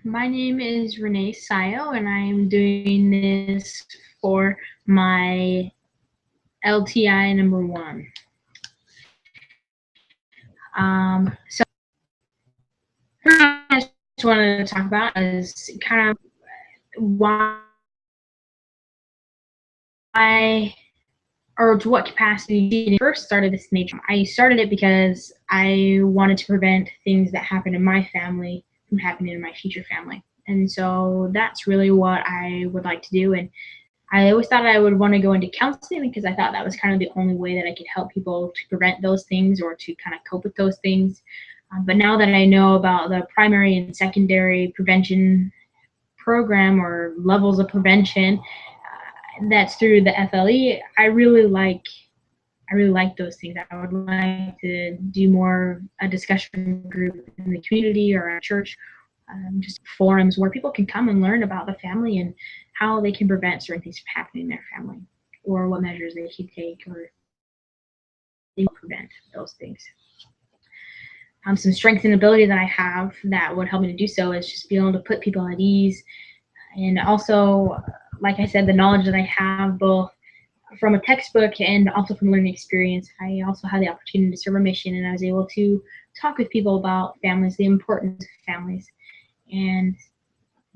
My name is Renee Sayo, and I'm doing this for my LTI number 1. So I just wanted to talk about is kind of why or to what capacity I first started this nature. I started it because I wanted to prevent things that happened in my family from happening in my future family. And so that's really what I would like to do. And I always thought I would want to go into counseling because I thought that was kind of the only way that I could help people to prevent those things or to kind of cope with those things. But now that I know about the primary and secondary prevention program or levels of prevention, that's through the FLE. I really like those things. I would like to do more a discussion group in the community or at church, just forums where people can come and learn about the family and how they can prevent certain things from happening in their family, or what measures they can take or they prevent those things. Some strengths and ability that I have that would help me to do so is just being able to put people at ease, and also, like I said, the knowledge that I have both from a textbook and also from learning experience. I also had the opportunity to serve a mission, and I was able to talk with people about families, the importance of families, and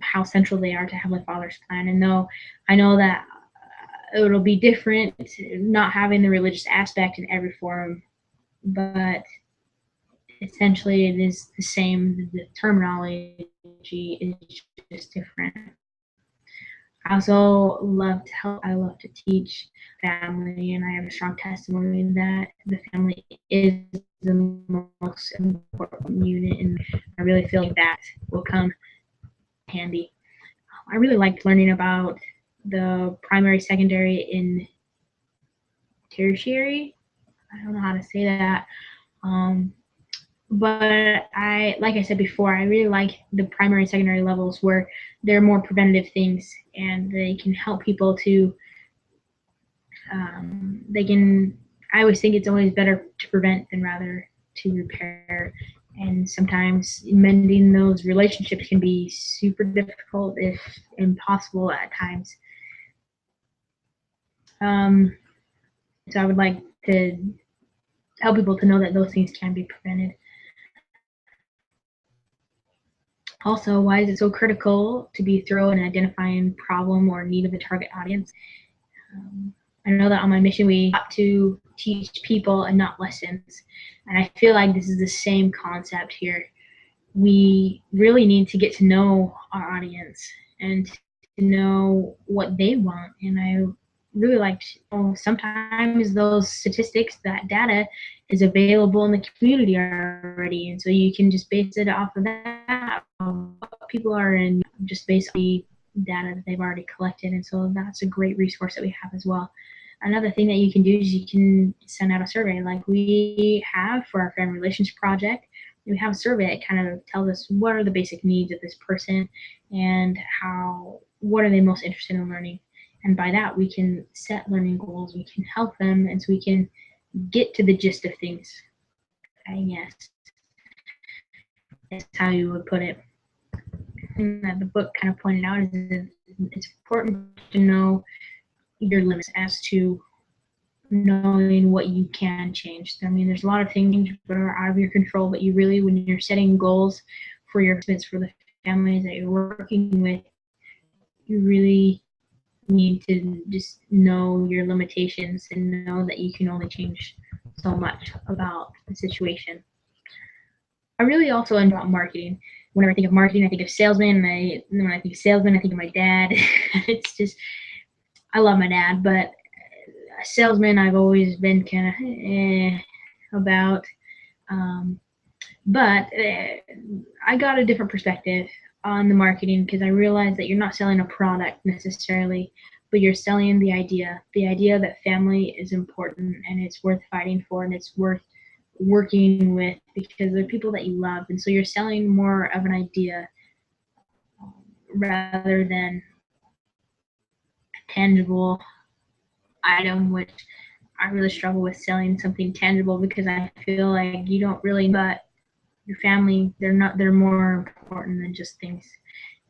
how central they are to Heavenly Father's plan. And though I know that it'll be different, not having the religious aspect in every forum, but essentially it is the same. The terminology is just different. I also love to help. I love to teach family, and I have a strong testimony that the family is the most important unit, and I really feel like that will come handy. I really liked learning about the primary, secondary, and tertiary. I don't know how to say that. Um, but like I said before, I really like the primary and secondary levels where they're more preventative things and they can help people to, I always think it's always better to prevent than rather to repair. And sometimes mending those relationships can be super difficult, if impossible at times. So I would like to help people to know that those things can be prevented. Also, why is it so critical to be thorough in identifying problem or need of the target audience? I know that on my mission we have to teach people and not lessons, and I feel like this is the same concept here. We really need to get to know our audience and to know what they want, and I really like sometimes those statistics, that data is available in the community already, and so you can just base it off of that, what people are in, just basically data that they've already collected. And so that's a great resource that we have as well. Another thing that you can do is you can send out a survey like we have for our family relations project. We have a survey that kind of tells us what are the basic needs of this person and what are they most interested in learning. And by that, we can set learning goals, we can help them, and so we can get to the gist of things. I guess that's how you would put it. And that the book kind of pointed out is it's important to know your limits as to knowing what you can change. I mean, there's a lot of things that are out of your control, but you really, when you're setting goals for your kids, for the families that you're working with, you really need to just know your limitations and know that you can only change so much about the situation. I really also enjoy marketing. Whenever I think of marketing, I think of salesman. And when I think of salesman, I think of my dad. It's just, I love my dad, but a salesman I've always been kind of about. But I got a different perspective on the marketing because I realized that you're not selling a product necessarily, but you're selling the idea that family is important and it's worth fighting for and it's worth working with because they're people that you love. And so you're selling more of an idea rather than a tangible item, which I really struggle with selling something tangible because I feel like you don't really, but your family, they're more important than just things.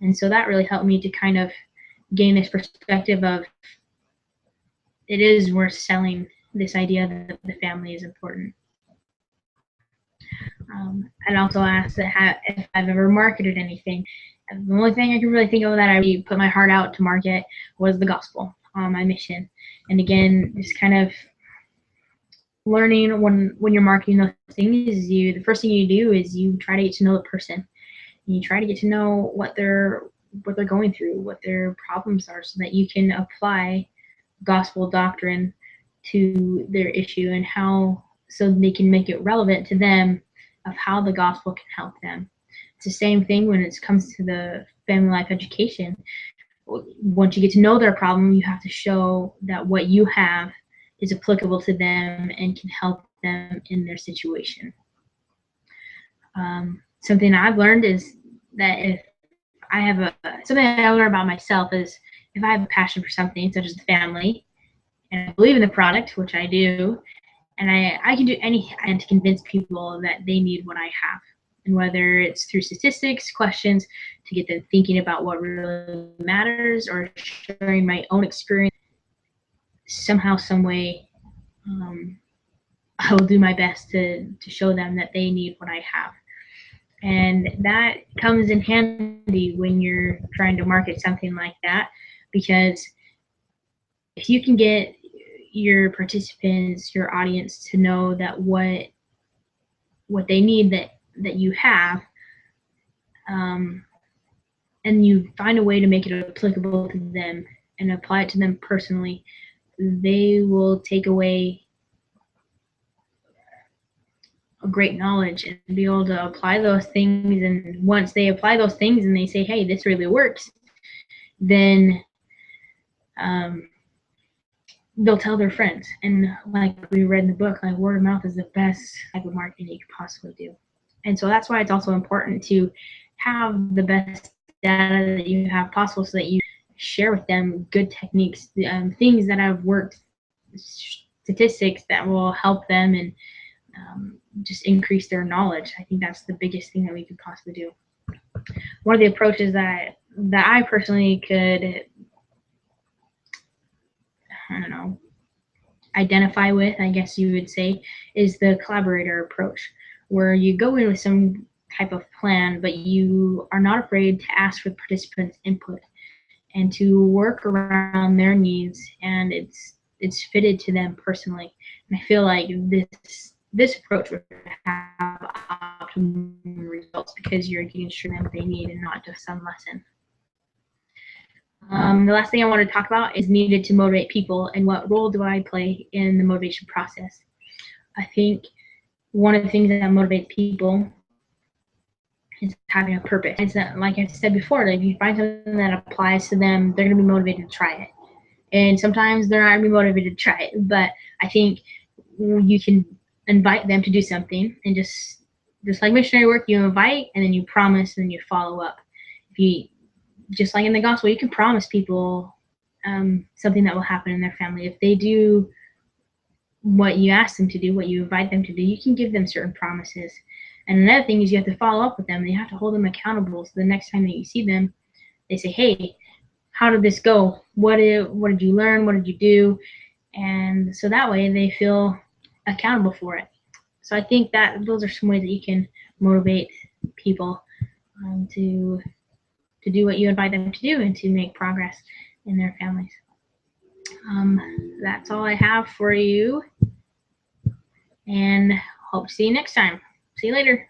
And so that really helped me to kind of gain this perspective of it is worth selling this idea that the family is important. I'd also ask that if I've ever marketed anything. The only thing I can really think of that I really put my heart out to market was the gospel, my mission. And again, just kind of learning when you're marketing those things is the first thing you do is you try to get to know the person. And you try to get to know what they're going through, what their problems are, so that you can apply gospel doctrine to their issue and how so they can make it relevant to them of how the gospel can help them. It's the same thing when it comes to the family life education. Once you get to know their problem, you have to show that what you have is applicable to them and can help them in their situation. Something I've learned is that if I have something I learned about myself is if I have a passion for something, such as the family, and I believe in the product, which I do, and I can do anything to convince people that they need what I have. And whether it's through statistics, questions, to get them thinking about what really matters, or sharing my own experience, somehow, some way, I will do my best to show them that they need what I have. And that comes in handy when you're trying to market something like that, because if you can get your participants, your audience, to know that what they need that you have, and you find a way to make it applicable to them and apply it to them personally, they will take away a great knowledge and be able to apply those things. And once they apply those things and they say, hey, this really works, then they'll tell their friends. And like we read in the book, like word of mouth is the best type of marketing you could possibly do. And so that's why it's also important to have the best data that you have possible, so that you share with them good techniques, things that have worked, statistics that will help them and just increase their knowledge. I think that's the biggest thing that we could possibly do. One of the approaches that I personally could, I don't know, identify with, I guess you would say, is the collaborator approach, where you go in with some type of plan, but you are not afraid to ask for the participants' input and to work around their needs, and it's fitted to them personally. And I feel like this approach would have optimum results because you're getting sure what they need and not just some lesson. The last thing I want to talk about is needed to motivate people, and what role do I play in the motivation process. I think one of the things that motivates people is having a purpose. It's that, like I said before, if you find something that applies to them, they're going to be motivated to try it. And sometimes they're not going to be motivated to try it, but I think you can invite them to do something, and just like missionary work, you invite and then you promise and then you follow up. If you, just like in the gospel, you can promise people something that will happen in their family. If they do what you ask them to do, what you invite them to do, you can give them certain promises. And another thing is you have to follow up with them, and you have to hold them accountable. So the next time that you see them, they say, hey, how did this go? What did you learn? What did you do? And so that way they feel accountable for it. So I think that those are some ways that you can motivate people to do what you invite them to do and to make progress in their families. That's all I have for you, and hope to see you next time. See you later.